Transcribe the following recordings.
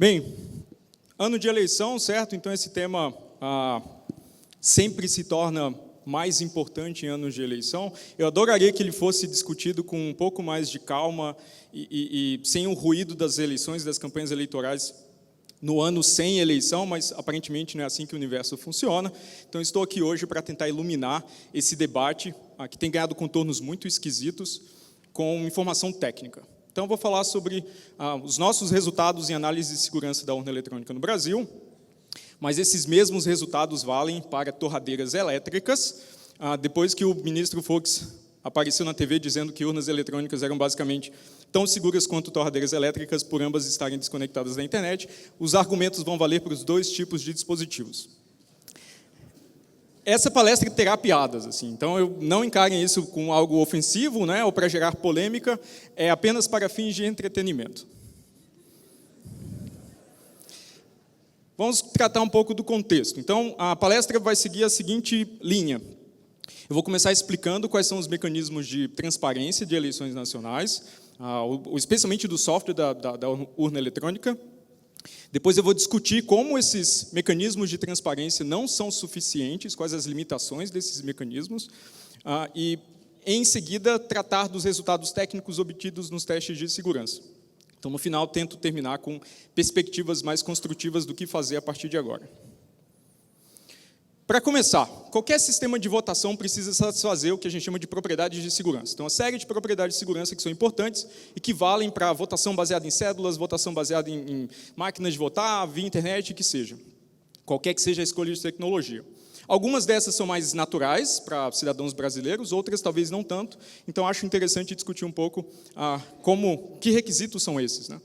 Bem, ano de eleição, certo? Então esse tema sempre se torna mais importante em anos de eleição. Eu adoraria que ele fosse discutido com um pouco mais de calma e sem o ruído das eleições, das campanhas eleitorais no ano sem eleição, mas aparentemente não é assim que o universo funciona. Então estou aqui hoje para tentar iluminar esse debate que tem ganhado contornos muito esquisitos com informação técnica. Então, vou falar sobre os nossos resultados em análise de segurança da urna eletrônica no Brasil, mas esses mesmos resultados valem para torradeiras elétricas. Depois que o ministro Fux apareceu na TV dizendo que urnas eletrônicas eram basicamente tão seguras quanto torradeiras elétricas, por ambas estarem desconectadas da internet, os argumentos vão valer para os dois tipos de dispositivos. Essa palestra terá piadas, assim, então não encarem isso com algo ofensivo, né, ou para gerar polêmica, é apenas para fins de entretenimento. Vamos tratar um pouco do contexto. Então, a palestra vai seguir a seguinte linha. Eu vou começar explicando quais são os mecanismos de transparência de eleições nacionais, especialmente do software da urna eletrônica. Depois eu vou discutir como esses mecanismos de transparência não são suficientes, quais as limitações desses mecanismos, e, em seguida, tratar dos resultados técnicos obtidos nos testes de segurança. Então, no final, tento terminar com perspectivas mais construtivas do que fazer a partir de agora. Para começar, qualquer sistema de votação precisa satisfazer o que a gente chama de propriedades de segurança. Então, uma série de propriedades de segurança que são importantes e que valem para votação baseada em cédulas, votação baseada em máquinas de votar, via internet, que seja. Qualquer que seja a escolha de tecnologia. Algumas dessas são mais naturais para cidadãos brasileiros, outras talvez não tanto. Então, acho interessante discutir um pouco que requisitos são esses, né?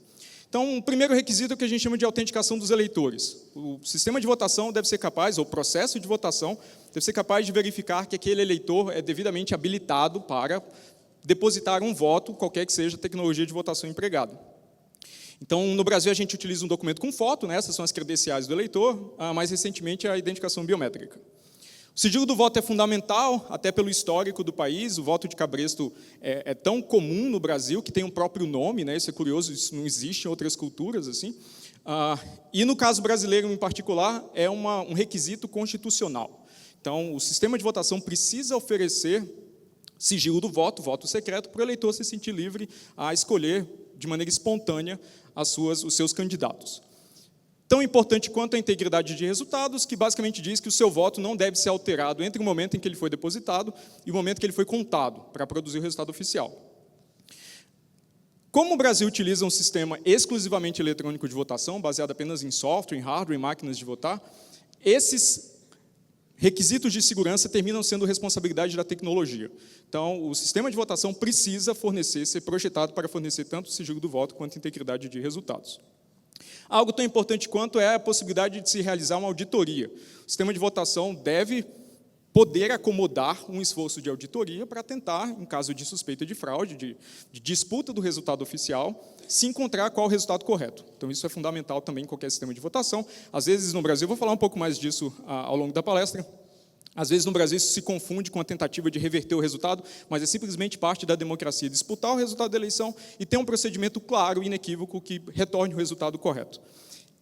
Então, o primeiro requisito é o que a gente chama de autenticação dos eleitores. O sistema de votação deve ser capaz, ou o processo de votação, deve ser capaz de verificar que aquele eleitor é devidamente habilitado para depositar um voto, qualquer que seja a tecnologia de votação empregada. Então, no Brasil, a gente utiliza um documento com foto, né? Essas são as credenciais do eleitor, mais recentemente a identificação biométrica. O sigilo do voto é fundamental, até pelo histórico do país. O voto de cabresto é tão comum no Brasil que tem um próprio nome, né? Isso é curioso, isso não existe em outras culturas, assim. E no caso brasileiro, em particular, é um requisito constitucional. Então, o sistema de votação precisa oferecer sigilo do voto, voto secreto, para o eleitor se sentir livre a escolher de maneira espontânea os seus candidatos. Tão importante quanto a integridade de resultados, que basicamente diz que o seu voto não deve ser alterado entre o momento em que ele foi depositado e o momento que ele foi contado, para produzir o resultado oficial. Como o Brasil utiliza um sistema exclusivamente eletrônico de votação, baseado apenas em software, em hardware, em máquinas de votar, esses requisitos de segurança terminam sendo responsabilidade da tecnologia. Então, o sistema de votação precisa ser projetado para fornecer tanto o sigilo do voto quanto a integridade de resultados. Algo tão importante quanto é a possibilidade de se realizar uma auditoria. O sistema de votação deve poder acomodar um esforço de auditoria para tentar, em caso de suspeita de fraude, de disputa do resultado oficial, se encontrar qual é o resultado correto. Então, isso é fundamental também em qualquer sistema de votação. Às vezes, no Brasil, vou falar um pouco mais disso ao longo da palestra, às vezes, no Brasil, isso se confunde com a tentativa de reverter o resultado, mas é simplesmente parte da democracia disputar o resultado da eleição e ter um procedimento claro e inequívoco que retorne o resultado correto.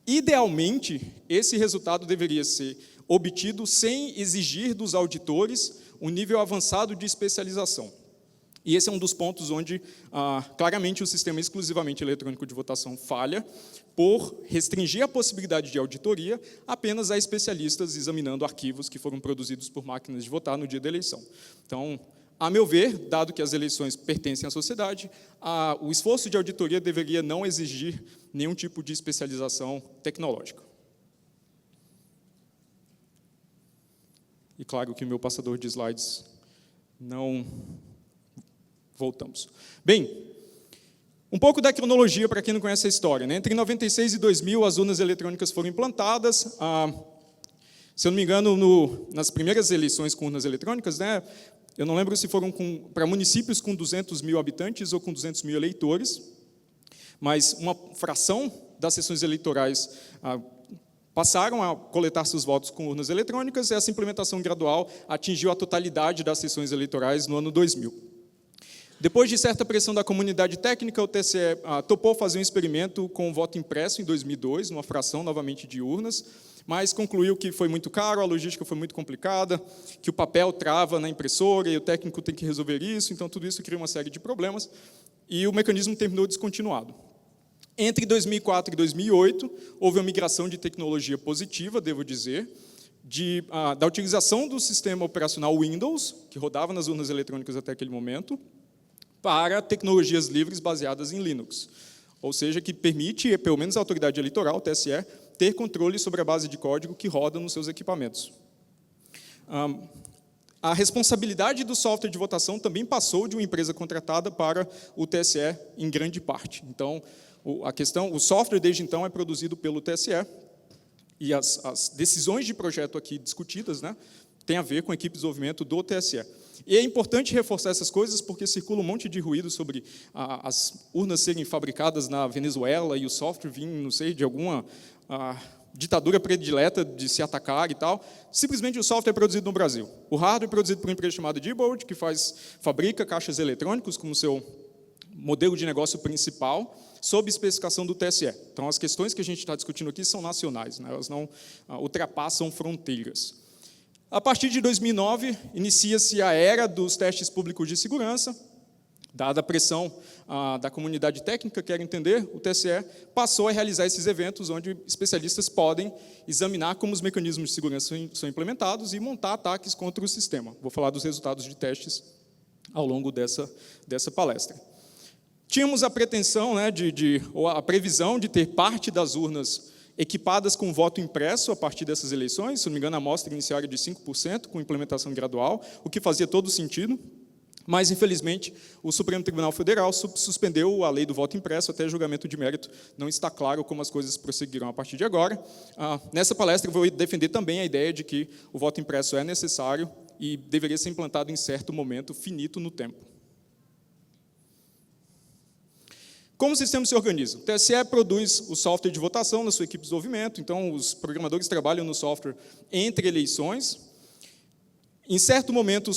Idealmente, esse resultado deveria ser obtido sem exigir dos auditores um nível avançado de especialização. E esse é um dos pontos onde, claramente, o sistema exclusivamente eletrônico de votação falha, por restringir a possibilidade de auditoria apenas a especialistas examinando arquivos que foram produzidos por máquinas de votar no dia da eleição. Então, a meu ver, dado que as eleições pertencem à sociedade, o esforço de auditoria deveria não exigir nenhum tipo de especialização tecnológica. E claro que o meu passador de slides não... Voltamos. Bem, um pouco da cronologia para quem não conhece a história, né? Entre 96 e 2000, as urnas eletrônicas foram implantadas. Se eu não me engano, nas primeiras eleições com urnas eletrônicas, né, eu não lembro se foram para municípios com 200 mil habitantes ou com 200 mil eleitores, mas uma fração das sessões eleitorais passaram a coletar seus votos com urnas eletrônicas e essa implementação gradual atingiu a totalidade das sessões eleitorais no ano 2000. Depois de certa pressão da comunidade técnica, o TSE topou fazer um experimento com o voto impresso em 2002, numa fração novamente de urnas, mas concluiu que foi muito caro, a logística foi muito complicada, que o papel trava na impressora e o técnico tem que resolver isso, então tudo isso cria uma série de problemas, e o mecanismo terminou descontinuado. Entre 2004 e 2008, houve uma migração de tecnologia positiva, devo dizer, da utilização do sistema operacional Windows, que rodava nas urnas eletrônicas até aquele momento, para tecnologias livres baseadas em Linux. Ou seja, que permite, pelo menos a autoridade eleitoral, o TSE, ter controle sobre a base de código que roda nos seus equipamentos. A responsabilidade do software de votação também passou de uma empresa contratada para o TSE em grande parte. Então, o software, desde então, é produzido pelo TSE, e as decisões de projeto aqui discutidas, né, têm a ver com a equipe de desenvolvimento do TSE. E é importante reforçar essas coisas porque circula um monte de ruído sobre as urnas serem fabricadas na Venezuela e o software vir, não sei, de alguma ditadura predileta de se atacar e tal. Simplesmente o software é produzido no Brasil. O hardware é produzido por uma empresa chamada Diebold, que fabrica caixas eletrônicos como seu modelo de negócio principal, sob especificação do TSE. Então, as questões que a gente está discutindo aqui são nacionais, né? Elas não ultrapassam fronteiras. A partir de 2009, inicia-se a era dos testes públicos de segurança. Dada a pressão da comunidade técnica, quer entender, o TSE passou a realizar esses eventos onde especialistas podem examinar como os mecanismos de segurança são implementados e montar ataques contra o sistema. Vou falar dos resultados de testes ao longo dessa palestra. Tínhamos a pretensão, né, ou a previsão de ter parte das urnas equipadas com voto impresso a partir dessas eleições. Se não me engano, a amostra inicial era de 5%, com implementação gradual, o que fazia todo sentido. Mas, infelizmente, o Supremo Tribunal Federal suspendeu a lei do voto impresso até julgamento de mérito. Não está claro como as coisas prosseguirão a partir de agora. Nessa palestra, eu vou defender também a ideia de que o voto impresso é necessário e deveria ser implantado em certo momento finito no tempo. Como o sistema se organiza? O TSE produz o software de votação na sua equipe de desenvolvimento, então os programadores trabalham no software entre eleições. Em certo momento,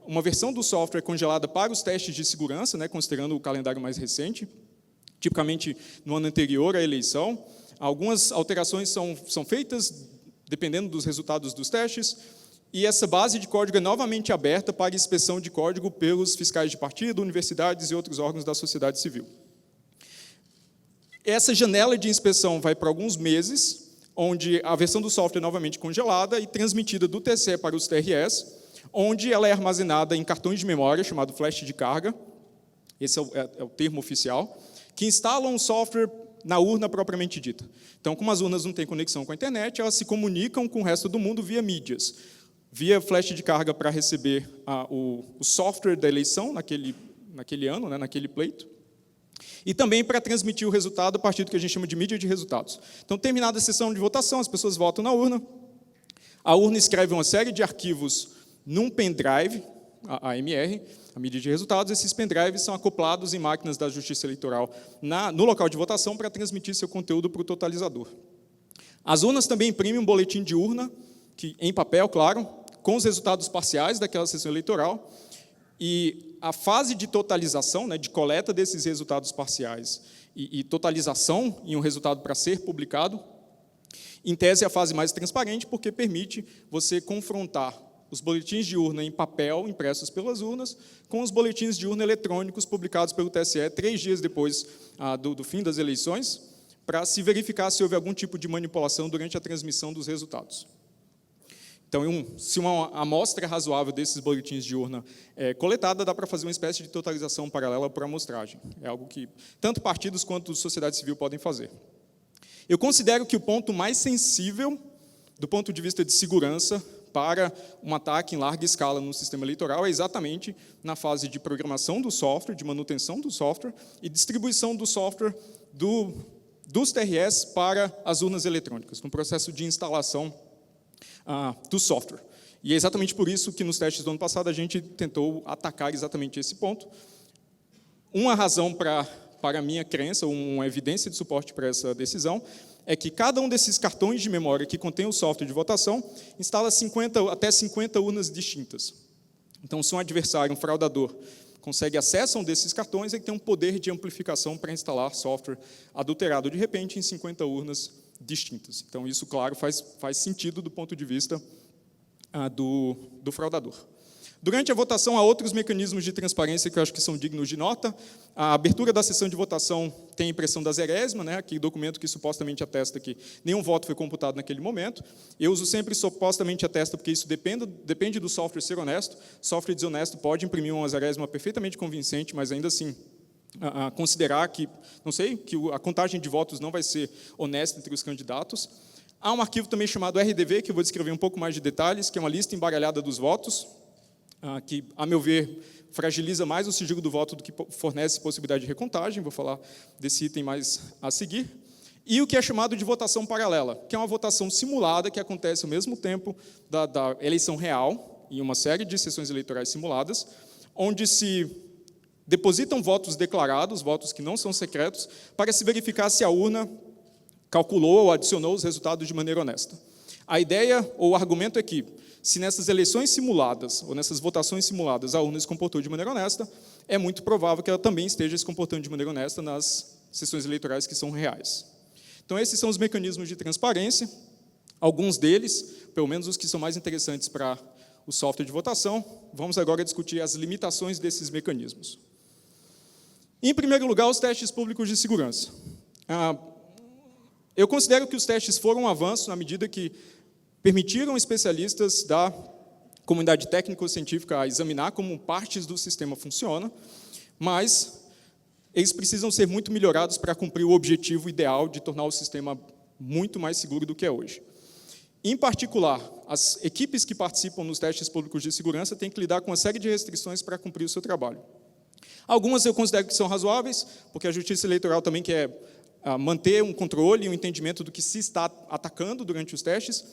uma versão do software é congelada para os testes de segurança, né, considerando o calendário mais recente, tipicamente no ano anterior à eleição. Algumas alterações são feitas, dependendo dos resultados dos testes, e essa base de código é novamente aberta para inspeção de código pelos fiscais de partido, universidades e outros órgãos da sociedade civil. Essa janela de inspeção vai para alguns meses, onde a versão do software é novamente congelada e transmitida do TSE para os TRS, onde ela é armazenada em cartões de memória, chamado flash de carga, esse é o termo oficial, que instalam o software na urna propriamente dita. Então, como as urnas não têm conexão com a internet, elas se comunicam com o resto do mundo via mídias, via flash de carga para receber o software da eleição naquele ano, né, naquele pleito, e também para transmitir o resultado a partir do que a gente chama de mídia de resultados. Então, terminada a sessão de votação, as pessoas votam na urna, a urna escreve uma série de arquivos num pendrive, a AMR, a mídia de resultados. Esses pendrives são acoplados em máquinas da Justiça Eleitoral no local de votação para transmitir seu conteúdo para o totalizador. As urnas também imprimem um boletim de urna, em papel, claro, com os resultados parciais daquela sessão eleitoral, e a fase de totalização, né, de coleta desses resultados parciais e totalização em um resultado para ser publicado, em tese é a fase mais transparente, porque permite você confrontar os boletins de urna em papel, impressos pelas urnas, com os boletins de urna eletrônicos publicados pelo TSE 3 dias depois do fim das eleições, para se verificar se houve algum tipo de manipulação durante a transmissão dos resultados. Então, se uma amostra razoável desses boletins de urna é coletada, dá para fazer uma espécie de totalização paralela por amostragem. É algo que tanto partidos quanto sociedade civil podem fazer. Eu considero que o ponto mais sensível, do ponto de vista de segurança, para um ataque em larga escala no sistema eleitoral é exatamente na fase de programação do software, de manutenção do software e distribuição do software dos TRS para as urnas eletrônicas, no processo de instalação do software. E é exatamente por isso que nos testes do ano passado a gente tentou atacar exatamente esse ponto. Uma razão para a minha crença, uma evidência de suporte para essa decisão, é que cada um desses cartões de memória que contém o software de votação instala até 50 urnas distintas. Então, se um adversário, um fraudador, consegue acesso a um desses cartões, ele tem um poder de amplificação para instalar software adulterado de repente em 50 urnas distintas. Então, isso, claro, faz sentido do ponto de vista do fraudador. Durante a votação, há outros mecanismos de transparência que eu acho que são dignos de nota. A abertura da sessão de votação tem a impressão da zerésima, né, aquele documento que supostamente atesta que nenhum voto foi computado naquele momento. Eu uso sempre supostamente atesta, porque isso depende do software ser honesto. Software desonesto pode imprimir uma zerésima perfeitamente convincente, mas ainda assim considerar que, não sei, que a contagem de votos não vai ser honesta entre os candidatos. Há um arquivo também chamado RDV, que eu vou descrever um pouco mais de detalhes, que é uma lista embaralhada dos votos, que, a meu ver, fragiliza mais o sigilo do voto do que fornece possibilidade de recontagem. Vou falar desse item mais a seguir. E o que é chamado de votação paralela, que é uma votação simulada que acontece ao mesmo tempo da eleição real, em uma série de sessões eleitorais simuladas, onde se depositam votos declarados, votos que não são secretos, para se verificar se a urna calculou ou adicionou os resultados de maneira honesta. A ideia ou o argumento é que, se nessas eleições simuladas, ou nessas votações simuladas, a urna se comportou de maneira honesta, é muito provável que ela também esteja se comportando de maneira honesta nas sessões eleitorais que são reais. Então, esses são os mecanismos de transparência. Alguns deles, pelo menos os que são mais interessantes para o software de votação, vamos agora discutir as limitações desses mecanismos. Em primeiro lugar, os testes públicos de segurança. Eu considero que os testes foram um avanço na medida que permitiram especialistas da comunidade técnico-científica a examinar como partes do sistema funcionam, mas eles precisam ser muito melhorados para cumprir o objetivo ideal de tornar o sistema muito mais seguro do que é hoje. Em particular, as equipes que participam nos testes públicos de segurança têm que lidar com uma série de restrições para cumprir o seu trabalho. Algumas eu considero que são razoáveis, porque a Justiça Eleitoral também quer manter um controle e um entendimento do que se está atacando durante os testes.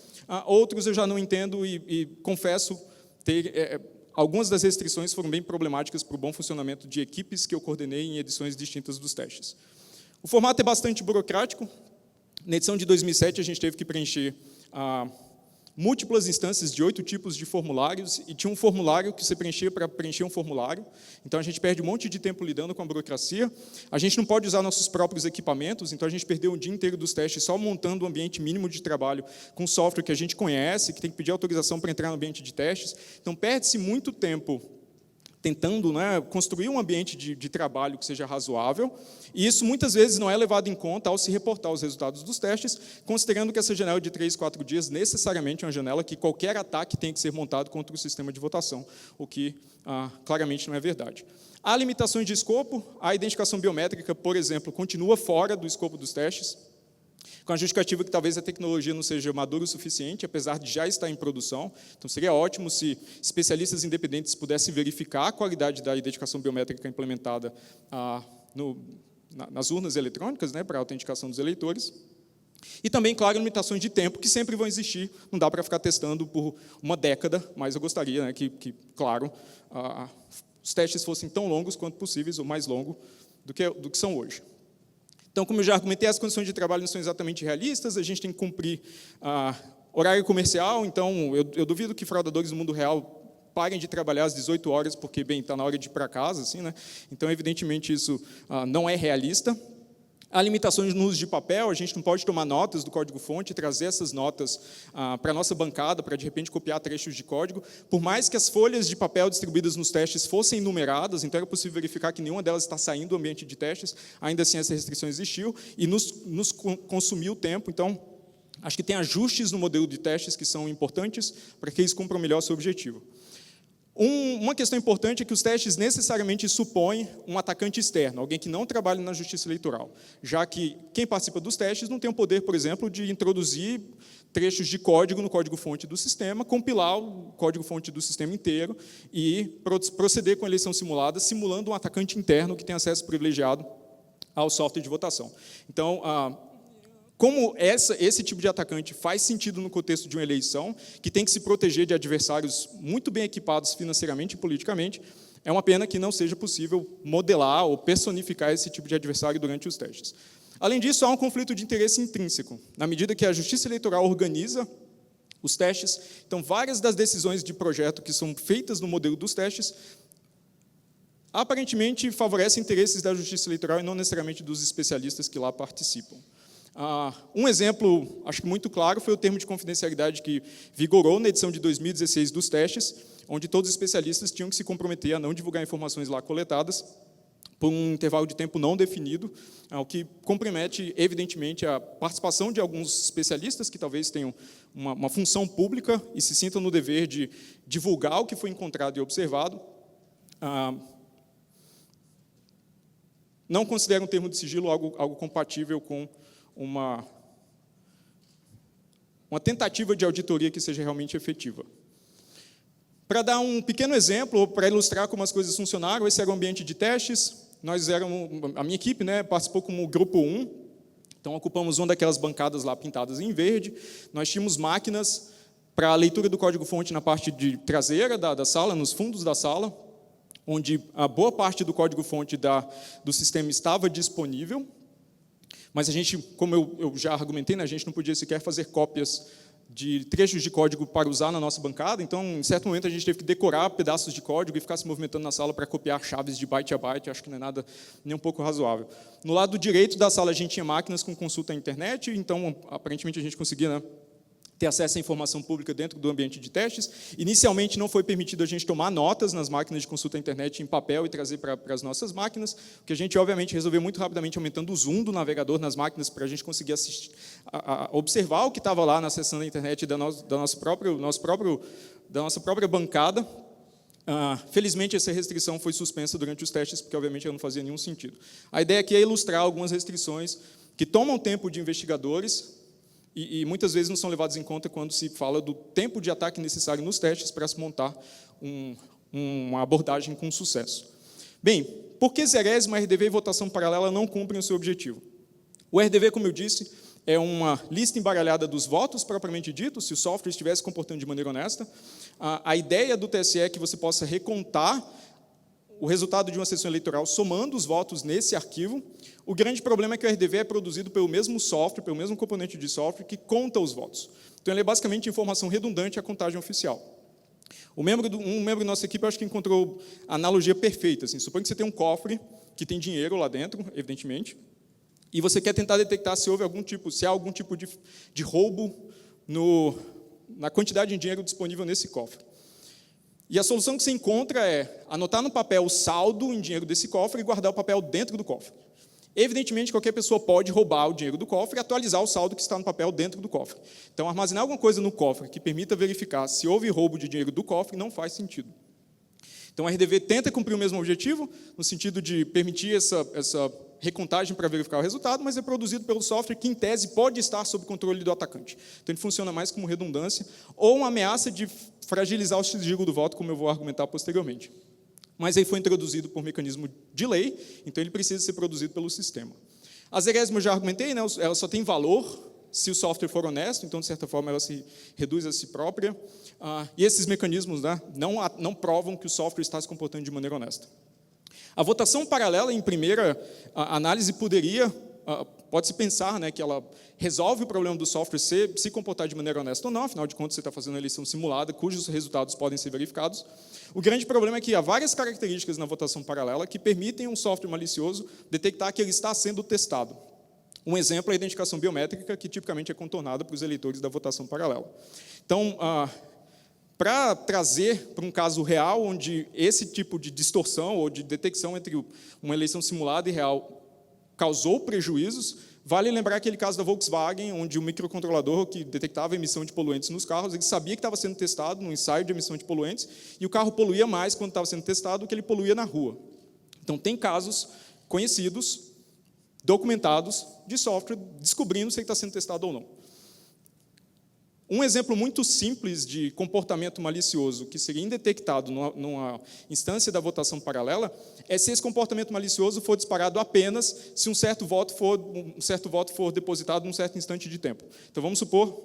Outros eu já não entendo e confesso ter... algumas das restrições foram bem problemáticas para o bom funcionamento de equipes que eu coordenei em edições distintas dos testes. O formato é bastante burocrático. Na edição de 2007, a gente teve que preencher múltiplas instâncias de 8 tipos de formulários, e tinha um formulário que você preenchia para preencher um formulário. Então, a gente perde um monte de tempo lidando com a burocracia. A gente não pode usar nossos próprios equipamentos, então a gente perdeu um dia inteiro dos testes só montando um ambiente mínimo de trabalho com software que a gente conhece, que tem que pedir autorização para entrar no ambiente de testes. Então, perde-se muito tempo tentando, construir um ambiente de trabalho que seja razoável, e isso muitas vezes não é levado em conta ao se reportar os resultados dos testes, considerando que essa janela de 3, 4 dias necessariamente é uma janela que qualquer ataque tem que ser montado contra o sistema de votação, o que claramente não é verdade. Há limitações de escopo. A identificação biométrica, por exemplo, continua fora do escopo dos testes, com a justificativa que talvez a tecnologia não seja madura o suficiente, apesar de já estar em produção. Então, seria ótimo se especialistas independentes pudessem verificar a qualidade da identificação biométrica implementada nas urnas eletrônicas, para a autenticação dos eleitores. E também, claro, limitações de tempo, que sempre vão existir. Não dá para ficar testando por uma década, mas eu gostaria que claro, os testes fossem tão longos quanto possíveis, ou mais longos do que são hoje. Então, como eu já argumentei, as condições de trabalho não são exatamente realistas, a gente tem que cumprir horário comercial, então eu duvido que fraudadores do mundo real parem de trabalhar às 18 horas, porque, bem, está na hora de ir para casa, assim, Então, evidentemente, isso não é realista. Há limitações no uso de papel, a gente não pode tomar notas do código-fonte e trazer essas notas para a nossa bancada, para, de repente, copiar trechos de código. Por mais que as folhas de papel distribuídas nos testes fossem numeradas, então era possível verificar que nenhuma delas está saindo do ambiente de testes, ainda assim essa restrição existiu e nos consumiu tempo. Então, acho que tem ajustes no modelo de testes que são importantes para que eles cumpram melhor o seu objetivo. Uma questão importante é que os testes necessariamente supõem um atacante externo, alguém que não trabalha na justiça eleitoral, já que quem participa dos testes não tem o poder, por exemplo, de introduzir trechos de código no código-fonte do sistema, compilar o código-fonte do sistema inteiro e proceder com a eleição simulada, simulando um atacante interno que tem acesso privilegiado ao software de votação. Então, como esse tipo de atacante faz sentido no contexto de uma eleição, que tem que se proteger de adversários muito bem equipados financeiramente e politicamente, é uma pena que não seja possível modelar ou personificar esse tipo de adversário durante os testes. Além disso, há um conflito de interesse intrínseco. Na medida que a Justiça Eleitoral organiza os testes, então várias das decisões de projeto que são feitas no modelo dos testes aparentemente favorece interesses da justiça eleitoral e não necessariamente dos especialistas que lá participam. Um exemplo, acho que muito claro, foi o termo de confidencialidade que vigorou na edição de 2016 dos testes, onde todos os especialistas tinham que se comprometer a não divulgar informações lá coletadas por um intervalo de tempo não definido, o que compromete, evidentemente, a participação de alguns especialistas que talvez tenham uma função pública e se sintam no dever de divulgar o que foi encontrado e observado. Não considero um termo de sigilo algo compatível com uma tentativa de auditoria que seja realmente efetiva. Para dar um pequeno exemplo, para ilustrar como as coisas funcionaram, esse era o ambiente de testes. A minha equipe, né, participou como grupo 1, então ocupamos uma daquelas bancadas lá pintadas em verde. Nós tínhamos máquinas para a leitura do código-fonte na parte de traseira da sala, nos fundos da sala, onde a boa parte do código-fonte do sistema estava disponível, mas a gente, como eu já argumentei, né, a gente não podia sequer fazer cópias de trechos de código para usar na nossa bancada, então, em certo momento, a gente teve que decorar pedaços de código e ficar se movimentando na sala para copiar chaves de byte a byte, acho que não é nada nem um pouco razoável. No lado direito da sala, a gente tinha máquinas com consulta à internet, então, aparentemente, a gente conseguia, né, ter acesso à informação pública dentro do ambiente de testes. Inicialmente, não foi permitido a gente tomar notas nas máquinas de consulta à internet em papel e trazer para as nossas máquinas, porque a gente, obviamente, resolveu muito rapidamente aumentando o zoom do navegador nas máquinas para a gente conseguir observar o que estava lá na seção da internet da nossa própria bancada. Felizmente, essa restrição foi suspensa durante os testes, porque, obviamente, ela não fazia nenhum sentido. A ideia aqui é ilustrar algumas restrições que tomam tempo de investigadores e muitas vezes não são levados em conta quando se fala do tempo de ataque necessário nos testes para se montar uma abordagem com sucesso. Bem, por que Zerésima, RDV e votação paralela não cumprem o seu objetivo? O RDV, como eu disse, é uma lista embaralhada dos votos, propriamente dito, se o software estivesse se comportando de maneira honesta. A ideia do TSE é que você possa recontar o resultado de uma sessão eleitoral somando os votos nesse arquivo. O grande problema é que o RDV é produzido pelo mesmo software, pelo mesmo componente de software que conta os votos. Então, ele é basicamente informação redundante à contagem oficial. Um membro da nossa equipe, eu acho que encontrou a analogia perfeita. Assim, suponha que você tem um cofre que tem dinheiro lá dentro, evidentemente, e você quer tentar detectar se há algum tipo de roubo na quantidade de dinheiro disponível nesse cofre. E a solução que você encontra é anotar no papel o saldo em dinheiro desse cofre e guardar o papel dentro do cofre. Evidentemente, qualquer pessoa pode roubar o dinheiro do cofre e atualizar o saldo que está no papel dentro do cofre. Então, armazenar alguma coisa no cofre que permita verificar se houve roubo de dinheiro do cofre não faz sentido. Então, a RDV tenta cumprir o mesmo objetivo, no sentido de permitir essa recontagem para verificar o resultado, mas é produzido pelo software que, em tese, pode estar sob controle do atacante. Então, ele funciona mais como redundância ou uma ameaça de fragilizar o sigilo do voto, como eu vou argumentar posteriormente. Mas aí foi introduzido por mecanismo de lei, então ele precisa ser produzido pelo sistema. A Zerésima, eu já argumentei, né, ela só tem valor se o software for honesto, então, de certa forma, ela se reduz a si própria. E esses mecanismos, né, não provam que o software está se comportando de maneira honesta. A votação paralela, em primeira análise, pode-se pensar, né, que ela resolve o problema do software se comportar de maneira honesta ou não, afinal de contas, você está fazendo uma eleição simulada, cujos resultados podem ser verificados. O grande problema é que há várias características na votação paralela que permitem um software malicioso detectar que ele está sendo testado. Um exemplo é a identificação biométrica, que tipicamente é contornada para os eleitores da votação paralela. Então, para trazer para um caso real, onde esse tipo de distorção ou de detecção entre uma eleição simulada e real causou prejuízos, vale lembrar aquele caso da Volkswagen, onde o microcontrolador que detectava a emissão de poluentes nos carros, ele sabia que estava sendo testado num ensaio de emissão de poluentes, e o carro poluía mais quando estava sendo testado do que ele poluía na rua. Então, tem casos conhecidos, documentados, de software, descobrindo se ele está sendo testado ou não. Um exemplo muito simples de comportamento malicioso que seria indetectado numa instância da votação paralela é se esse comportamento malicioso for disparado apenas se um certo voto for depositado num certo instante de tempo. Então, vamos supor,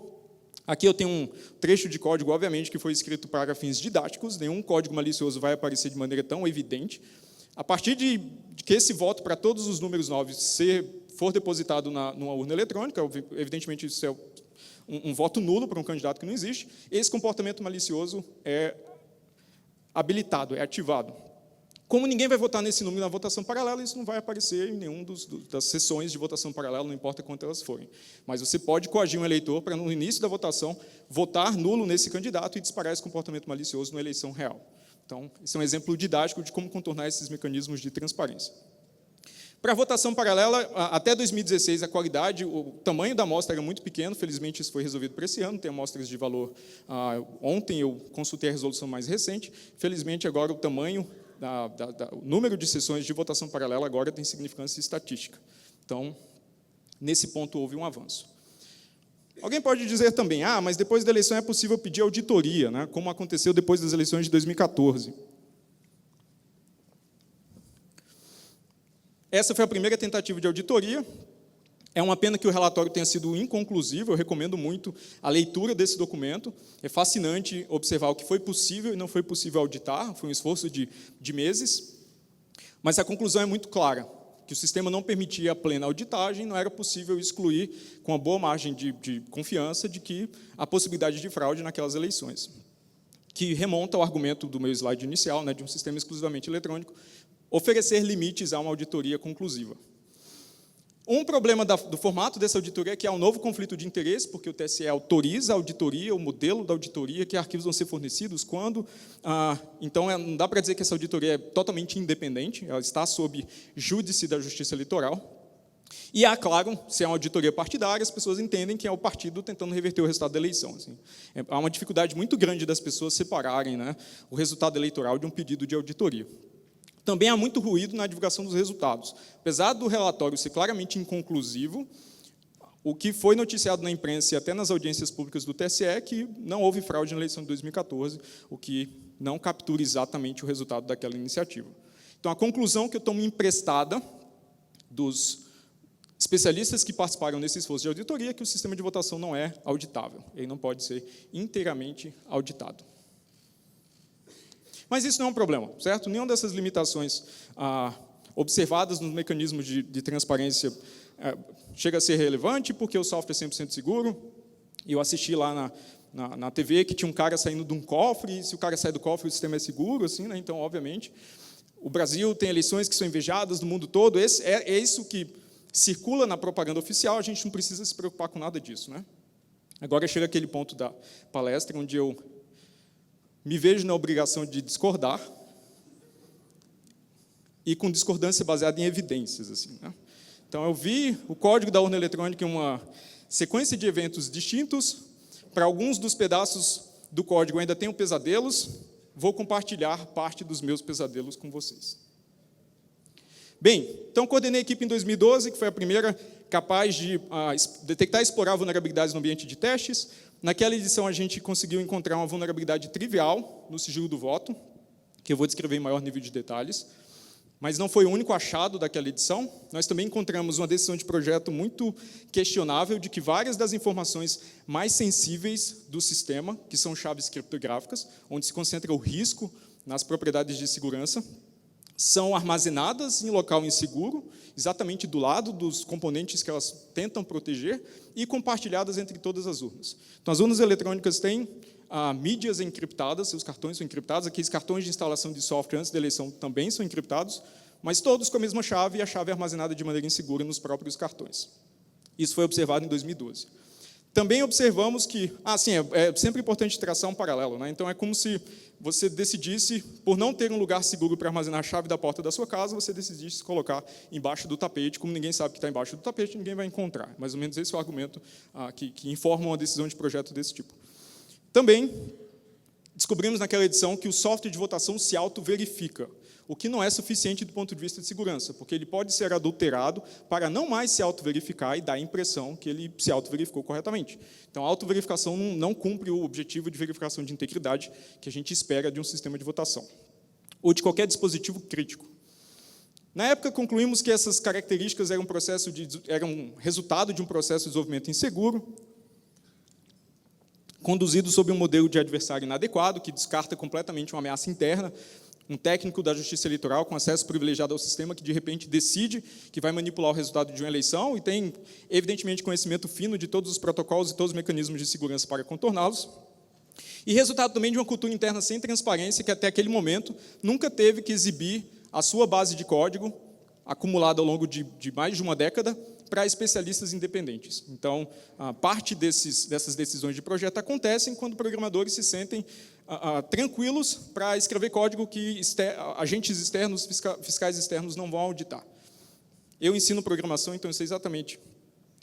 aqui eu tenho um trecho de código, obviamente, que foi escrito para fins didáticos, nenhum código malicioso vai aparecer de maneira tão evidente. A partir de que esse voto para todos os números 9 for depositado numa urna eletrônica, evidentemente isso é um voto nulo para um candidato que não existe, esse comportamento malicioso é habilitado, é ativado. Como ninguém vai votar nesse número na votação paralela, isso não vai aparecer em nenhuma das sessões de votação paralela, não importa quanto elas forem. Mas você pode coagir um eleitor para, no início da votação, votar nulo nesse candidato e disparar esse comportamento malicioso na eleição real. Então, esse é um exemplo didático de como contornar esses mecanismos de transparência. Para a votação paralela, até 2016, a qualidade, o tamanho da amostra era muito pequeno, felizmente isso foi resolvido para esse ano, tem amostras de valor, ontem eu consultei a resolução mais recente, felizmente agora o tamanho, o número de sessões de votação paralela agora tem significância estatística. Então, nesse ponto houve um avanço. Alguém pode dizer também, mas depois da eleição é possível pedir auditoria, né, como aconteceu depois das eleições de 2014. Essa foi a primeira tentativa de auditoria. É uma pena que o relatório tenha sido inconclusivo, eu recomendo muito a leitura desse documento. É fascinante observar o que foi possível e não foi possível auditar, foi um esforço de meses, mas a conclusão é muito clara, que o sistema não permitia a plena auditagem, não era possível excluir com uma boa margem de confiança de que a possibilidade de fraude naquelas eleições, que remonta ao argumento do meu slide inicial, né, de um sistema exclusivamente eletrônico, oferecer limites a uma auditoria conclusiva. Um problema do formato dessa auditoria é que há um novo conflito de interesse, porque o TSE autoriza a auditoria, o modelo da auditoria, que arquivos vão ser fornecidos, quando. Então, não dá para dizer que essa auditoria é totalmente independente, ela está sob júdice da Justiça Eleitoral. E há, claro, se é uma auditoria partidária, as pessoas entendem que é o partido tentando reverter o resultado da eleição. Assim. Há uma dificuldade muito grande das pessoas separarem, né, o resultado eleitoral de um pedido de auditoria. Também há muito ruído na divulgação dos resultados. Apesar do relatório ser claramente inconclusivo, o que foi noticiado na imprensa e até nas audiências públicas do TSE é que não houve fraude na eleição de 2014, o que não captura exatamente o resultado daquela iniciativa. Então, a conclusão que eu tomo emprestada dos especialistas que participaram desse esforço de auditoria é que o sistema de votação não é auditável, ele não pode ser inteiramente auditado. Mas isso não é um problema, certo? Nenhuma dessas limitações observadas nos mecanismos de transparência chega a ser relevante, porque o software é 100% seguro. Eu assisti lá na TV que tinha um cara saindo de um cofre, e se o cara sai do cofre, o sistema é seguro, assim, né? Então, obviamente. O Brasil tem eleições que são invejadas no mundo todo, é isso que circula na propaganda oficial, a gente não precisa se preocupar com nada disso, né? Agora chega aquele ponto da palestra onde eu me vejo na obrigação de discordar, e com discordância baseada em evidências. Assim, né? Então, eu vi o código da urna eletrônica em uma sequência de eventos distintos. Para alguns dos pedaços do código ainda tenho pesadelos, vou compartilhar parte dos meus pesadelos com vocês. Bem, então coordenei a equipe em 2012, que foi a primeira capaz de detectar e explorar vulnerabilidades no ambiente de testes. Naquela edição, a gente conseguiu encontrar uma vulnerabilidade trivial no sigilo do voto, que eu vou descrever em maior nível de detalhes, mas não foi o único achado daquela edição. Nós também encontramos uma decisão de projeto muito questionável de que várias das informações mais sensíveis do sistema, que são chaves criptográficas, onde se concentra o risco nas propriedades de segurança, são armazenadas em local inseguro, exatamente do lado dos componentes que elas tentam proteger, e compartilhadas entre todas as urnas. Então, as urnas eletrônicas têm mídias encriptadas, seus cartões são encriptados, aqueles cartões de instalação de software antes da eleição também são encriptados, mas todos com a mesma chave, e a chave é armazenada de maneira insegura nos próprios cartões. Isso foi observado em 2012. Também observamos que, é sempre importante traçar um paralelo, né? Então, é como se você decidisse, por não ter um lugar seguro para armazenar a chave da porta da sua casa, você decidisse colocar embaixo do tapete, como ninguém sabe que está embaixo do tapete, ninguém vai encontrar. Mais ou menos esse é o argumento que informa uma decisão de projeto desse tipo. Também descobrimos naquela edição que o software de votação se auto-verifica, o que não é suficiente do ponto de vista de segurança, porque ele pode ser adulterado para não mais se auto-verificar e dar a impressão que ele se auto-verificou corretamente. Então, a auto-verificação não cumpre o objetivo de verificação de integridade que a gente espera de um sistema de votação, ou de qualquer dispositivo crítico. Na época, concluímos que essas características eram resultado de um processo de desenvolvimento inseguro, conduzido sob um modelo de adversário inadequado, que descarta completamente uma ameaça interna, um técnico da Justiça Eleitoral com acesso privilegiado ao sistema que, de repente, decide que vai manipular o resultado de uma eleição e tem, evidentemente, conhecimento fino de todos os protocolos e todos os mecanismos de segurança para contorná-los. E resultado também de uma cultura interna sem transparência que, até aquele momento, nunca teve que exibir a sua base de código, acumulada ao longo de mais de uma década, para especialistas independentes. Então, parte dessas decisões de projeto acontecem quando programadores se sentem tranquilos para escrever código que agentes externos, fiscais externos não vão auditar. Eu ensino programação, então eu sei exatamente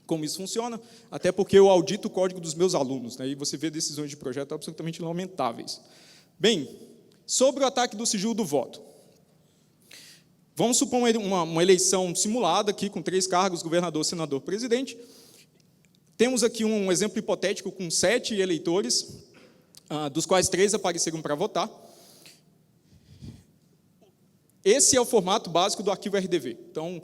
como isso funciona, até porque eu audito o código dos meus alunos, né, e você vê decisões de projeto absolutamente lamentáveis. Bem, sobre o ataque do sigilo do voto. Vamos supor uma eleição simulada aqui, com 3 cargos, governador, senador, presidente. Temos aqui um exemplo hipotético com 7 eleitores, dos quais 3 apareceram para votar. Esse é o formato básico do arquivo RDV. Então,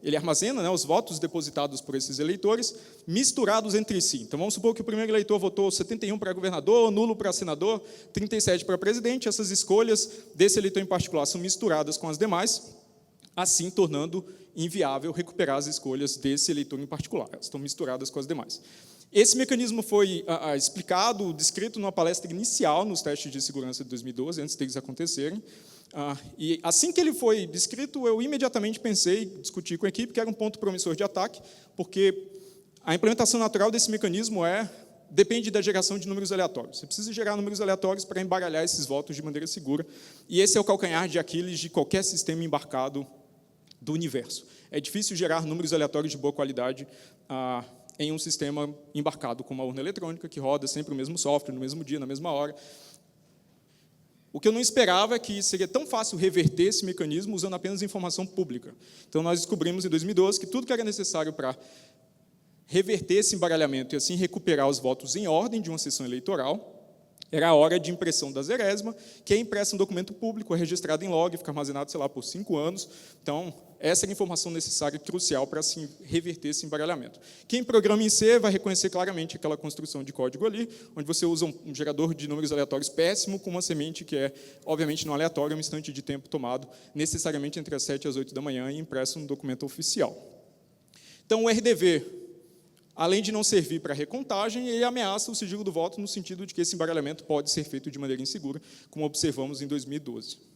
ele armazena, né, os votos depositados por esses eleitores, misturados entre si. Então, vamos supor que o primeiro eleitor votou 71 para governador, nulo para senador, 37 para presidente. Essas escolhas desse eleitor em particular são misturadas com as demais, assim tornando inviável recuperar as escolhas desse eleitor em particular. Elas estão misturadas com as demais. Esse mecanismo foi explicado, descrito numa palestra inicial nos testes de segurança de 2012, antes deles acontecerem. E assim que ele foi descrito, eu imediatamente pensei, discuti com a equipe, que era um ponto promissor de ataque, porque a implementação natural desse mecanismo depende da geração de números aleatórios. Você precisa gerar números aleatórios para embaralhar esses votos de maneira segura, e esse é o calcanhar de Aquiles de qualquer sistema embarcado do universo. É difícil gerar números aleatórios de boa qualidade em um sistema embarcado como a urna eletrônica, que roda sempre o mesmo software, no mesmo dia, na mesma hora. O que eu não esperava é que seria tão fácil reverter esse mecanismo usando apenas informação pública. Então, nós descobrimos em 2012 que tudo que era necessário para reverter esse embaralhamento e assim recuperar os votos em ordem de uma sessão eleitoral era a hora de impressão da Zeresma, que é impressa um documento público, é registrado em log, fica armazenado, sei lá, por 5 anos. Então, essa era a informação necessária e crucial para assim, reverter esse embaralhamento. Quem programa em C vai reconhecer claramente aquela construção de código ali, onde você usa um gerador de números aleatórios péssimo com uma semente que é, obviamente, não aleatória, um instante de tempo tomado necessariamente entre as 7 e as 8 da manhã e impresso no documento oficial. Então, o RDV, além de não servir para recontagem, ele ameaça o sigilo do voto no sentido de que esse embaralhamento pode ser feito de maneira insegura, como observamos em 2012.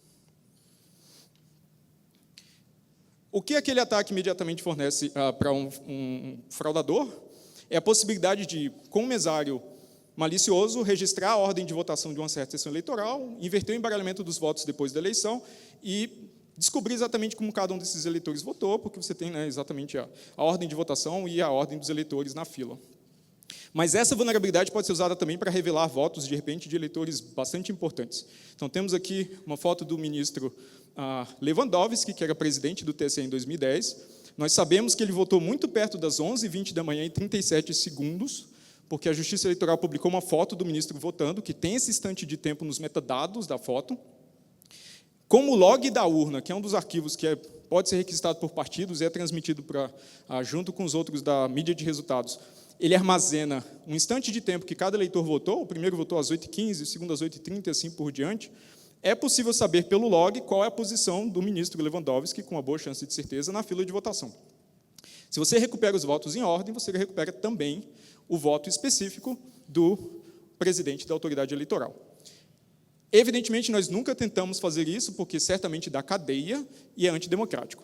O que aquele ataque imediatamente fornece para um fraudador é a possibilidade de, com um mesário malicioso, registrar a ordem de votação de uma certa sessão eleitoral, inverter o embaralhamento dos votos depois da eleição e descobrir exatamente como cada um desses eleitores votou, porque você tem, né, exatamente a ordem de votação e a ordem dos eleitores na fila. Mas essa vulnerabilidade pode ser usada também para revelar votos, de repente, de eleitores bastante importantes. Então, temos aqui uma foto do ministro Lewandowski, que era presidente do TSE em 2010. Nós sabemos que ele votou muito perto das 11h20 da manhã e 37 segundos, porque a Justiça Eleitoral publicou uma foto do ministro votando, que tem esse instante de tempo nos metadados da foto. Como o log da urna, que é um dos arquivos que pode ser requisitado por partidos e é transmitido junto com os outros da mídia de resultados, ele armazena um instante de tempo que cada eleitor votou, o primeiro votou às 8h15, o segundo às 8h30 e assim por diante. É possível saber pelo log qual é a posição do ministro Lewandowski, com uma boa chance de certeza, na fila de votação. Se você recupera os votos em ordem, você recupera também o voto específico do presidente da autoridade eleitoral. Evidentemente, nós nunca tentamos fazer isso, porque certamente dá cadeia e é antidemocrático.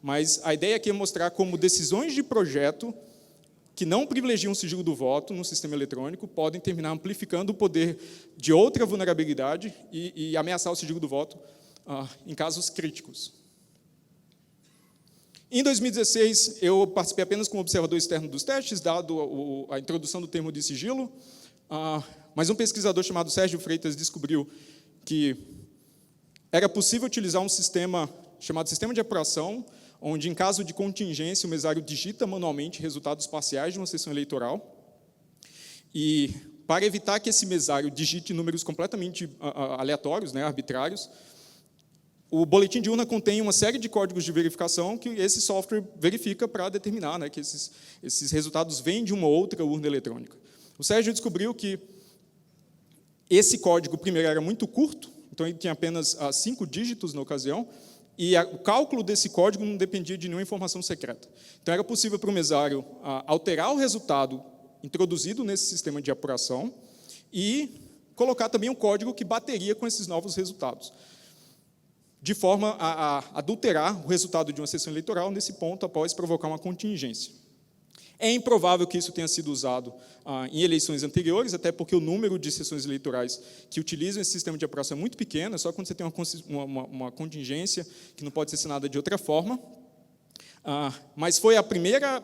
Mas a ideia aqui é mostrar como decisões de projeto que não privilegiam o sigilo do voto no sistema eletrônico podem terminar amplificando o poder de outra vulnerabilidade e ameaçar o sigilo do voto em casos críticos. Em 2016, eu participei apenas como observador externo dos testes, dado a introdução do termo de sigilo, mas um pesquisador chamado Sérgio Freitas descobriu que era possível utilizar um sistema chamado sistema de apuração, onde, em caso de contingência, o mesário digita manualmente resultados parciais de uma sessão eleitoral. E, para evitar que esse mesário digite números completamente aleatórios, né, arbitrários, o boletim de urna contém uma série de códigos de verificação que esse software verifica para determinar, né, que esses resultados vêm de uma outra urna eletrônica. O Sérgio descobriu que esse código, primeiro, era muito curto, então ele tinha apenas 5 dígitos na ocasião, e o cálculo desse código não dependia de nenhuma informação secreta. Então, era possível para o mesário alterar o resultado introduzido nesse sistema de apuração e colocar também um código que bateria com esses novos resultados. de forma a adulterar o resultado de uma sessão eleitoral nesse ponto, após provocar uma contingência. É improvável que isso tenha sido usado em eleições anteriores, até porque o número de sessões eleitorais que utilizam esse sistema de apuração é muito pequeno, é só quando você tem uma contingência que não pode ser assinada de outra forma. Mas foi a primeira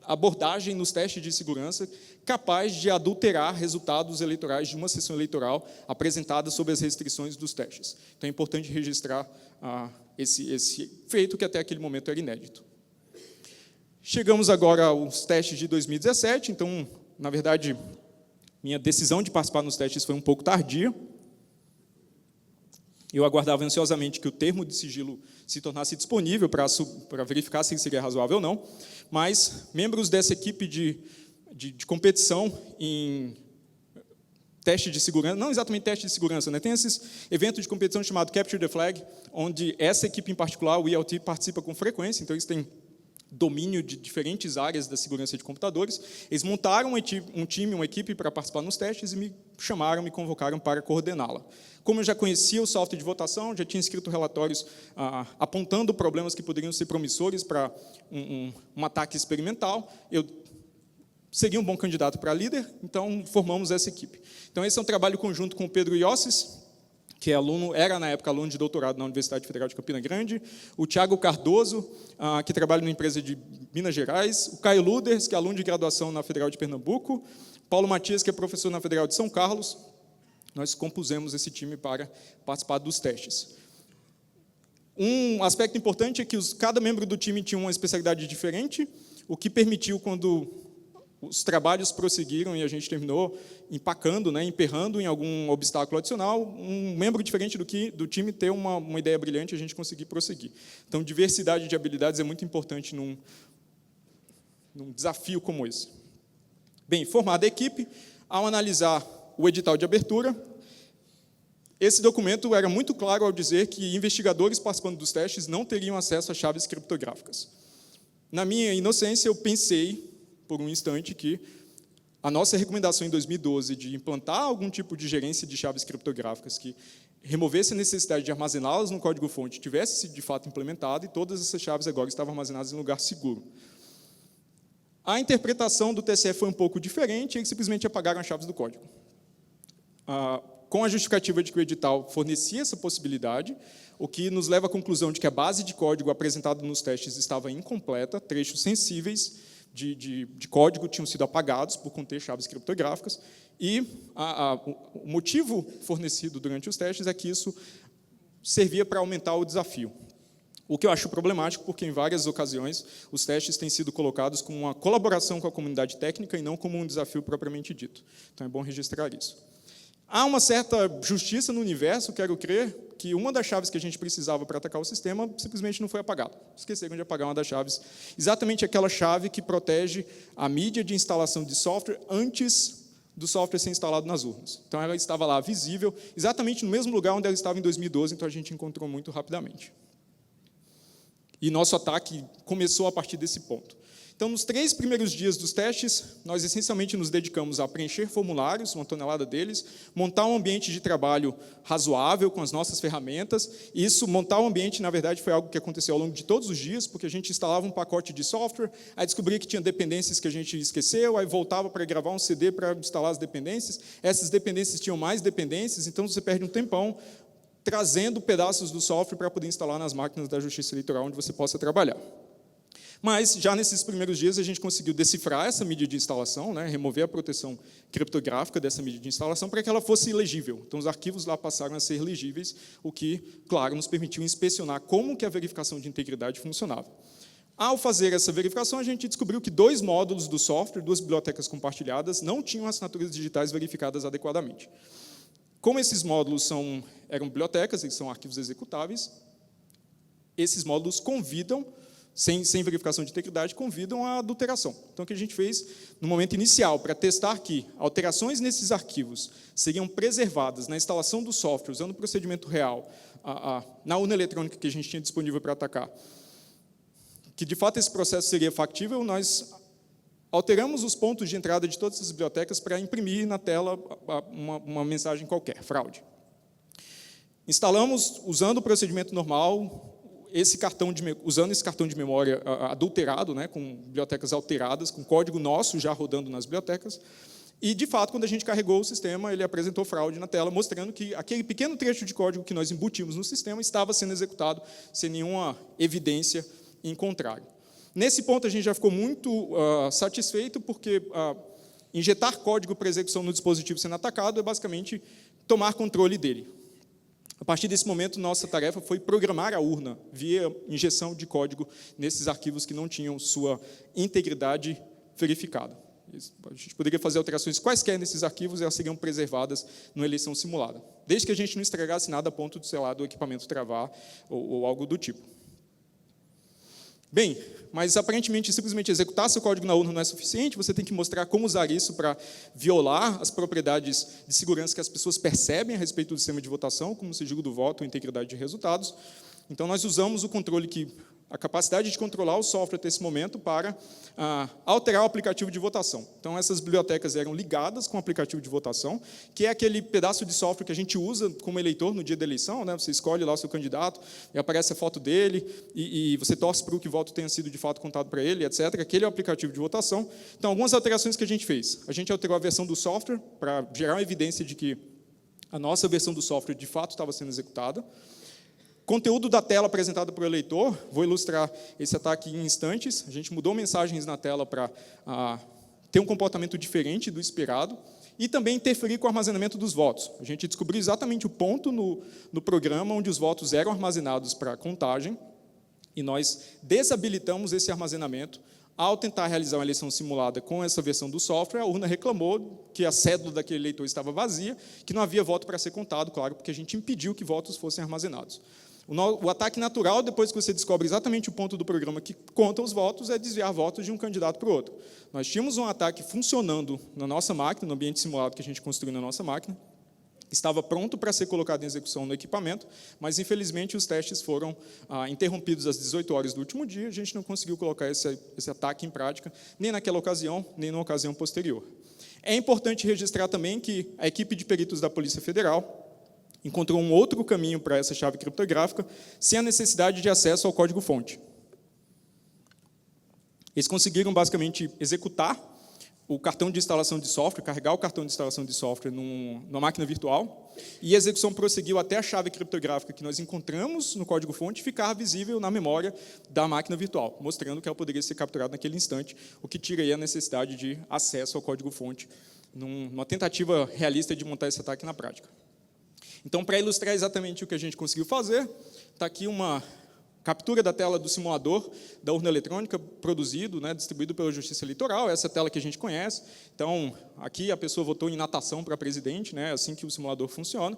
abordagem nos testes de segurança capaz de adulterar resultados eleitorais de uma sessão eleitoral apresentada sob as restrições dos testes. Então, é importante registrar esse feito que até aquele momento era inédito. Chegamos agora aos testes de 2017, então, na verdade, minha decisão de participar nos testes foi um pouco tardia. Eu aguardava ansiosamente que o termo de sigilo se tornasse disponível para verificar se ele seria razoável ou não, mas membros dessa equipe de competição em teste de segurança, não exatamente teste de segurança, né? Tem esses eventos de competição chamado Capture the Flag, onde essa equipe em particular, o ELT, participa com frequência, então eles têm domínio de diferentes áreas da segurança de computadores. Eles montaram um time, uma equipe para participar nos testes e me chamaram, me convocaram para coordená-la. Como eu já conhecia o software de votação, já tinha escrito relatórios apontando problemas que poderiam ser promissores para um ataque experimental, eu seria um bom candidato para líder, então formamos essa equipe. Então, esse é um trabalho conjunto com o Pedro Iosses, que era, na época, aluno de doutorado na Universidade Federal de Campina Grande, o Thiago Cardoso, que trabalha numa empresa de Minas Gerais, o Caio Luders, que é aluno de graduação na Federal de Pernambuco, Paulo Matias, que é professor na Federal de São Carlos. Nós compusemos esse time para participar dos testes. Um aspecto importante é que cada membro do time tinha uma especialidade diferente, o que permitiu, quando os trabalhos prosseguiram e a gente terminou empacando, emperrando em algum obstáculo adicional, um membro diferente do time ter uma ideia brilhante e a gente conseguir prosseguir. Então, diversidade de habilidades é muito importante num desafio como esse. Bem, formada a equipe, ao analisar o edital de abertura, esse documento era muito claro ao dizer que investigadores participando dos testes não teriam acesso a chaves criptográficas. Na minha inocência, eu pensei, por um instante, que a nossa recomendação em 2012 de implantar algum tipo de gerência de chaves criptográficas que removesse a necessidade de armazená-las no código-fonte tivesse sido de fato implementado e todas essas chaves agora estavam armazenadas em lugar seguro. A interpretação do TSE foi um pouco diferente, eles simplesmente apagaram as chaves do código. Com a justificativa de que o edital fornecia essa possibilidade, o que nos leva à conclusão de que a base de código apresentada nos testes estava incompleta, trechos sensíveis de código tinham sido apagados por conter chaves criptográficas, e o motivo fornecido durante os testes é que isso servia para aumentar o desafio. O que eu acho problemático, porque em várias ocasiões os testes têm sido colocados como uma colaboração com a comunidade técnica e não como um desafio propriamente dito. Então é bom registrar isso. Há uma certa justiça no universo, quero crer, que uma das chaves que a gente precisava para atacar o sistema simplesmente não foi apagada. Esqueceram de apagar uma das chaves. Exatamente aquela chave que protege a mídia de instalação de software antes do software ser instalado nas urnas. Então, ela estava lá visível, exatamente no mesmo lugar onde ela estava em 2012, então a gente encontrou muito rapidamente. E nosso ataque começou a partir desse ponto. Então, nos 3 primeiros dias dos testes, nós essencialmente nos dedicamos a preencher formulários, 1 tonelada deles, montar um ambiente de trabalho razoável com as nossas ferramentas. Isso, montar o ambiente, na verdade, foi algo que aconteceu ao longo de todos os dias, porque a gente instalava um pacote de software, aí descobria que tinha dependências que a gente esqueceu, aí voltava para gravar um CD para instalar as dependências. Essas dependências tinham mais dependências, então você perde um tempão trazendo pedaços do software para poder instalar nas máquinas da Justiça Eleitoral onde você possa trabalhar. Mas, já nesses primeiros dias, a gente conseguiu decifrar essa mídia de instalação, remover a proteção criptográfica dessa mídia de instalação para que ela fosse legível. Então, os arquivos lá passaram a ser legíveis, o que, claro, nos permitiu inspecionar como que a verificação de integridade funcionava. Ao fazer essa verificação, a gente descobriu que 2 módulos do software, 2 bibliotecas compartilhadas, não tinham assinaturas digitais verificadas adequadamente. Como esses módulos eram bibliotecas, eles são arquivos executáveis, esses módulos convidam, sem verificação de integridade, convidam à adulteração. Então, o que a gente fez, no momento inicial, para testar que alterações nesses arquivos seriam preservadas na instalação do software, usando o procedimento real, na urna eletrônica que a gente tinha disponível para atacar, que, de fato, esse processo seria factível, nós alteramos os pontos de entrada de todas as bibliotecas para imprimir na tela uma mensagem qualquer, fraude. Instalamos, usando o procedimento normal, usando esse cartão de memória adulterado, né, com bibliotecas alteradas, com código nosso já rodando nas bibliotecas. E, de fato, quando a gente carregou o sistema, ele apresentou fraude na tela, mostrando que aquele pequeno trecho de código que nós embutimos no sistema estava sendo executado sem nenhuma evidência em contrário. Nesse ponto, a gente já ficou muito satisfeito, porque injetar código para execução no dispositivo sendo atacado é, basicamente, tomar controle dele. A partir desse momento, nossa tarefa foi programar a urna via injeção de código nesses arquivos que não tinham sua integridade verificada. A gente poderia fazer alterações quaisquer nesses arquivos e elas seriam preservadas numa eleição simulada, desde que a gente não estragasse nada a ponto de, sei lá, do equipamento travar ou algo do tipo. Bem, mas aparentemente simplesmente executar seu código na urna não é suficiente, você tem que mostrar como usar isso para violar as propriedades de segurança que as pessoas percebem a respeito do sistema de votação, como o sigilo do voto ou integridade de resultados. Então, nós usamos a capacidade de controlar o software nesse momento para alterar o aplicativo de votação. Então, essas bibliotecas eram ligadas com o aplicativo de votação, que é aquele pedaço de software que a gente usa como eleitor no dia da eleição, né? Você escolhe lá o seu candidato, e aparece a foto dele, e você torce para que o voto tenha sido de fato contado para ele, etc. Aquele é o aplicativo de votação. Então, algumas alterações que a gente fez. A gente alterou a versão do software para gerar uma evidência de que a nossa versão do software de fato estava sendo executada. Conteúdo da tela apresentada para o eleitor, vou ilustrar esse ataque em instantes. A gente mudou mensagens na tela para ter um comportamento diferente do esperado e também interferir com o armazenamento dos votos. A gente descobriu exatamente o ponto no programa onde os votos eram armazenados para contagem e nós desabilitamos esse armazenamento. Ao tentar realizar uma eleição simulada com essa versão do software, a urna reclamou que a cédula daquele eleitor estava vazia, que não havia voto para ser contado, claro, porque a gente impediu que votos fossem armazenados. O ataque natural, depois que você descobre exatamente o ponto do programa que conta os votos, é desviar votos de um candidato para o outro. Nós tínhamos um ataque funcionando na nossa máquina, no ambiente simulado que a gente construiu na nossa máquina, estava pronto para ser colocado em execução no equipamento, mas, infelizmente, os testes foram interrompidos às 18 horas do último dia, a gente não conseguiu colocar esse ataque em prática, nem naquela ocasião, nem na ocasião posterior. É importante registrar também que a equipe de peritos da Polícia Federal encontrou um outro caminho para essa chave criptográfica, sem a necessidade de acesso ao código-fonte. Eles conseguiram, basicamente, executar o cartão de instalação de software, carregar o cartão de instalação de software numa máquina virtual, e a execução prosseguiu até a chave criptográfica que nós encontramos no código-fonte ficar visível na memória da máquina virtual, mostrando que ela poderia ser capturada naquele instante, o que tira aí a necessidade de acesso ao código-fonte, numa tentativa realista de montar esse ataque na prática. Então, para ilustrar exatamente o que a gente conseguiu fazer, está aqui uma captura da tela do simulador da urna eletrônica produzido, né, distribuído pela Justiça Eleitoral, essa tela que a gente conhece. Então, aqui a pessoa votou em natação para presidente, né, assim que o simulador funciona.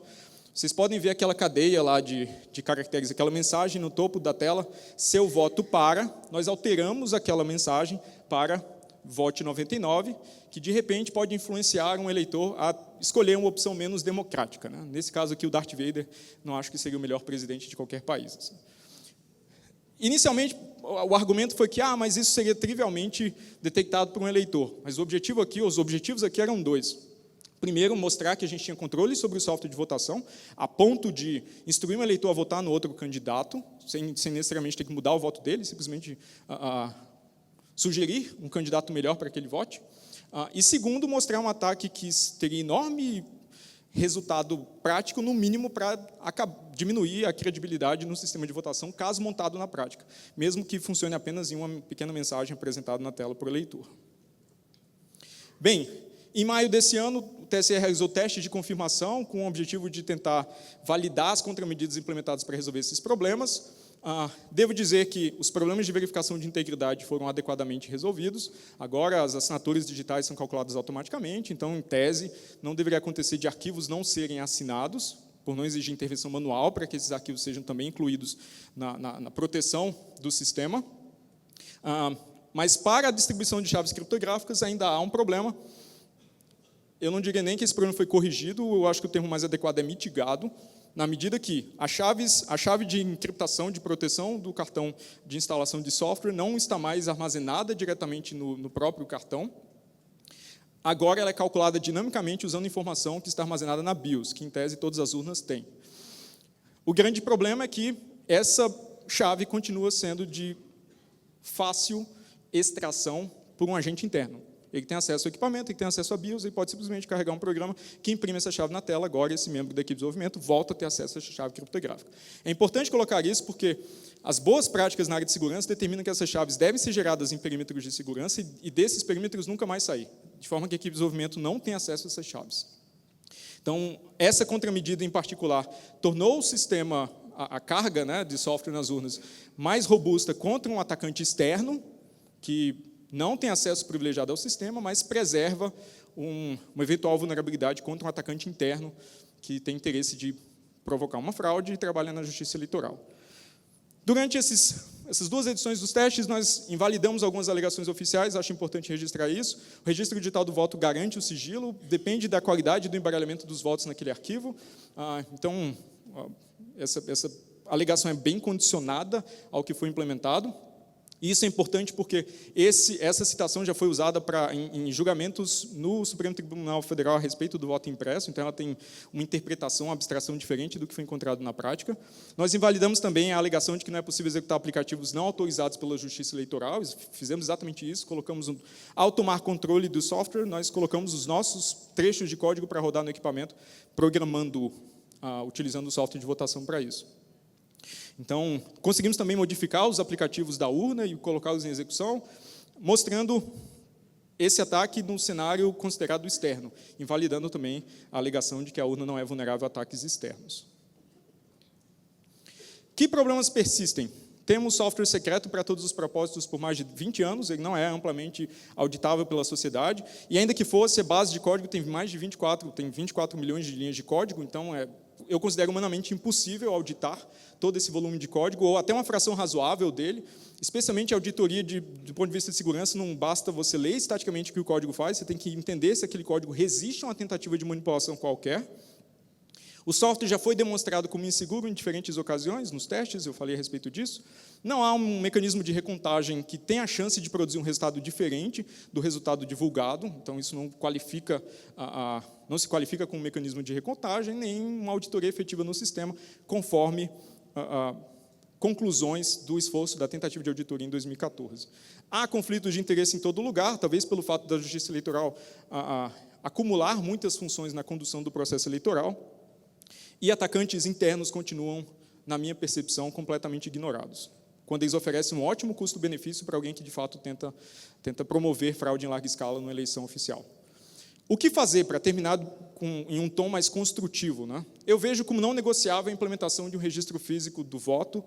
Vocês podem ver aquela cadeia lá de caracteres, aquela mensagem no topo da tela, seu voto para, nós alteramos aquela mensagem para vote 99, que de repente pode influenciar um eleitor a escolher uma opção menos democrática, né? Nesse caso aqui, o Darth Vader, não acho que seria o melhor presidente de qualquer país. Assim. Inicialmente, o argumento foi que mas isso seria trivialmente detectado por um eleitor. Mas os objetivos aqui eram dois. Primeiro, mostrar que a gente tinha controle sobre o software de votação, a ponto de instruir um eleitor a votar no outro candidato, sem necessariamente ter que mudar o voto dele, simplesmente sugerir um candidato melhor para que ele vote. E segundo, mostrar um ataque que teria enorme resultado prático, no mínimo, para diminuir a credibilidade no sistema de votação, caso montado na prática, mesmo que funcione apenas em uma pequena mensagem apresentada na tela por eleitor. Bem, em maio desse ano, o TSE realizou testes de confirmação com o objetivo de tentar validar as contramedidas implementadas para resolver esses problemas. Devo dizer que os problemas de verificação de integridade foram adequadamente resolvidos. Agora, as assinaturas digitais são calculadas automaticamente, então, em tese, não deveria acontecer de arquivos não serem assinados, por não exigir intervenção manual, para que esses arquivos sejam também incluídos na proteção do sistema. Mas, para a distribuição de chaves criptográficas, ainda há um problema. Eu não diria nem que esse problema foi corrigido, eu acho que o termo mais adequado é mitigado, na medida que a chave de encriptação, de proteção do cartão de instalação de software não está mais armazenada diretamente no próprio cartão. Agora ela é calculada dinamicamente usando informação que está armazenada na BIOS, que em tese todas as urnas têm. O grande problema é que essa chave continua sendo de fácil extração por um agente interno. Ele tem acesso ao equipamento, ele tem acesso a BIOS, ele pode simplesmente carregar um programa que imprime essa chave na tela, agora esse membro da equipe de desenvolvimento volta a ter acesso a essa chave criptográfica. É importante colocar isso porque as boas práticas na área de segurança determinam que essas chaves devem ser geradas em perímetros de segurança e desses perímetros nunca mais sair, de forma que a equipe de desenvolvimento não tem acesso a essas chaves. Então, essa contramedida em particular tornou o sistema, a carga, né, de software nas urnas, mais robusta contra um atacante externo, que não tem acesso privilegiado ao sistema, mas preserva uma eventual vulnerabilidade contra um atacante interno que tem interesse de provocar uma fraude e trabalha na justiça eleitoral. Durante essas 2 edições dos testes, nós invalidamos algumas alegações oficiais, acho importante registrar isso. O registro digital do voto garante o sigilo, depende da qualidade do embaralhamento dos votos naquele arquivo. Então, essa alegação é bem condicionada ao que foi implementado. E isso é importante porque essa citação já foi usada em julgamentos no Supremo Tribunal Federal a respeito do voto impresso, então ela tem uma interpretação, uma abstração diferente do que foi encontrado na prática. Nós invalidamos também a alegação de que não é possível executar aplicativos não autorizados pela Justiça Eleitoral, fizemos exatamente isso, colocamos, ao tomar controle do software, nós colocamos os nossos trechos de código para rodar no equipamento, programando, utilizando o software de votação para isso. Então, conseguimos também modificar os aplicativos da urna e colocá-los em execução, mostrando esse ataque num cenário considerado externo, invalidando também a alegação de que a urna não é vulnerável a ataques externos. Que problemas persistem? Temos software secreto para todos os propósitos por mais de 20 anos, ele não é amplamente auditável pela sociedade, e ainda que fosse, a base de código tem mais de 24 milhões de linhas de código, então eu considero humanamente impossível auditar todo esse volume de código, ou até uma fração razoável dele, especialmente a auditoria do ponto de vista de segurança, não basta você ler estaticamente o que o código faz, você tem que entender se aquele código resiste a uma tentativa de manipulação qualquer. O software já foi demonstrado como inseguro em diferentes ocasiões, nos testes, eu falei a respeito disso. Não há um mecanismo de recontagem que tenha a chance de produzir um resultado diferente do resultado divulgado, então isso não se qualifica como um mecanismo de recontagem, nem uma auditoria efetiva no sistema, conforme conclusões do esforço da tentativa de auditoria em 2014. Há conflitos de interesse em todo lugar, talvez pelo fato da Justiça Eleitoral acumular muitas funções na condução do processo eleitoral, e atacantes internos continuam, na minha percepção, completamente ignorados, quando eles oferecem um ótimo custo-benefício para alguém que, de fato, tenta promover fraude em larga escala numa eleição oficial. O que fazer para terminar em um tom mais construtivo, né? Eu vejo como não negociável a implementação de um registro físico do voto,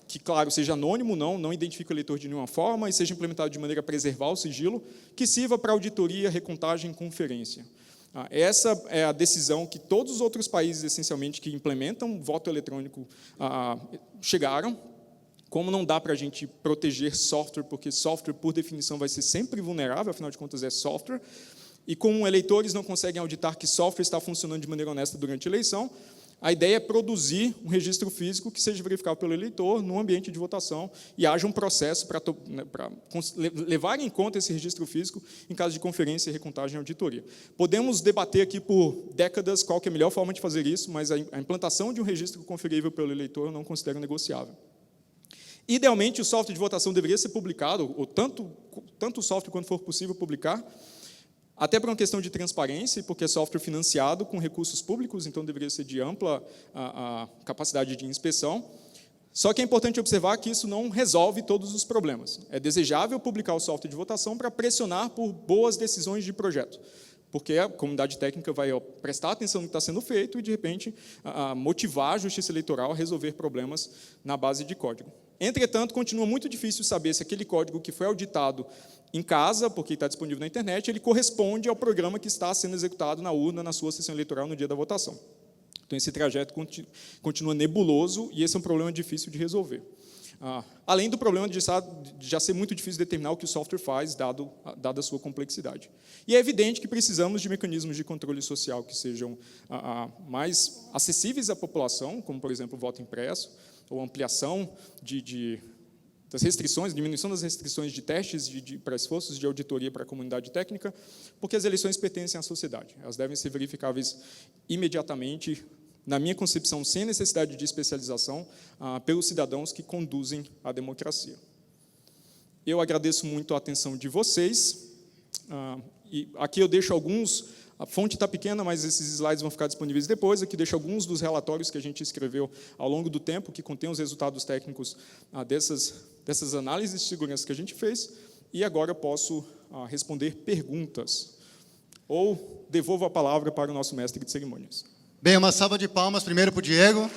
que, claro, seja anônimo, não identifique o eleitor de nenhuma forma, e seja implementado de maneira a preservar o sigilo, que sirva para auditoria, recontagem e conferência. Essa é a decisão que todos os outros países, essencialmente, que implementam voto eletrônico, chegaram. Como não dá para a gente proteger software, porque software, por definição, vai ser sempre vulnerável, afinal de contas, é software, e como eleitores não conseguem auditar que software está funcionando de maneira honesta durante a eleição, a ideia é produzir um registro físico que seja verificável pelo eleitor no ambiente de votação e haja um processo para levar em conta esse registro físico em caso de conferência, recontagem e auditoria. Podemos debater aqui por décadas qual que é a melhor forma de fazer isso, mas a implantação de um registro conferível pelo eleitor eu não considero negociável. Idealmente, o software de votação deveria ser publicado, ou tanto o software quanto for possível publicar, até por uma questão de transparência, porque é software financiado com recursos públicos, então deveria ser de ampla capacidade de inspeção. Só que é importante observar que isso não resolve todos os problemas. É desejável publicar o software de votação para pressionar por boas decisões de projeto, porque a comunidade técnica vai prestar atenção no que está sendo feito e, de repente, motivar a justiça eleitoral a resolver problemas na base de código. Entretanto, continua muito difícil saber se aquele código que foi auditado em casa, porque está disponível na internet, ele corresponde ao programa que está sendo executado na urna, na sua sessão eleitoral, no dia da votação. Então, esse trajeto continua nebuloso e esse é um problema difícil de resolver. Além do problema de já ser muito difícil determinar o que o software faz, dada a sua complexidade. E é evidente que precisamos de mecanismos de controle social que sejam mais acessíveis à população, como, por exemplo, o voto impresso, ou ampliação das restrições, diminuição das restrições de testes para esforços de auditoria para a comunidade técnica, porque as eleições pertencem à sociedade. Elas devem ser verificáveis imediatamente, na minha concepção, sem necessidade de especialização, pelos cidadãos que conduzem a democracia. Eu agradeço muito a atenção de vocês, e aqui eu deixo alguns, a fonte está pequena, mas esses slides vão ficar disponíveis depois, aqui deixo alguns dos relatórios que a gente escreveu ao longo do tempo, que contém os resultados técnicos dessas análises de segurança que a gente fez, e agora eu posso responder perguntas, ou devolvo a palavra para o nosso mestre de cerimônias. Bem, uma salva de palmas primeiro para o Diego.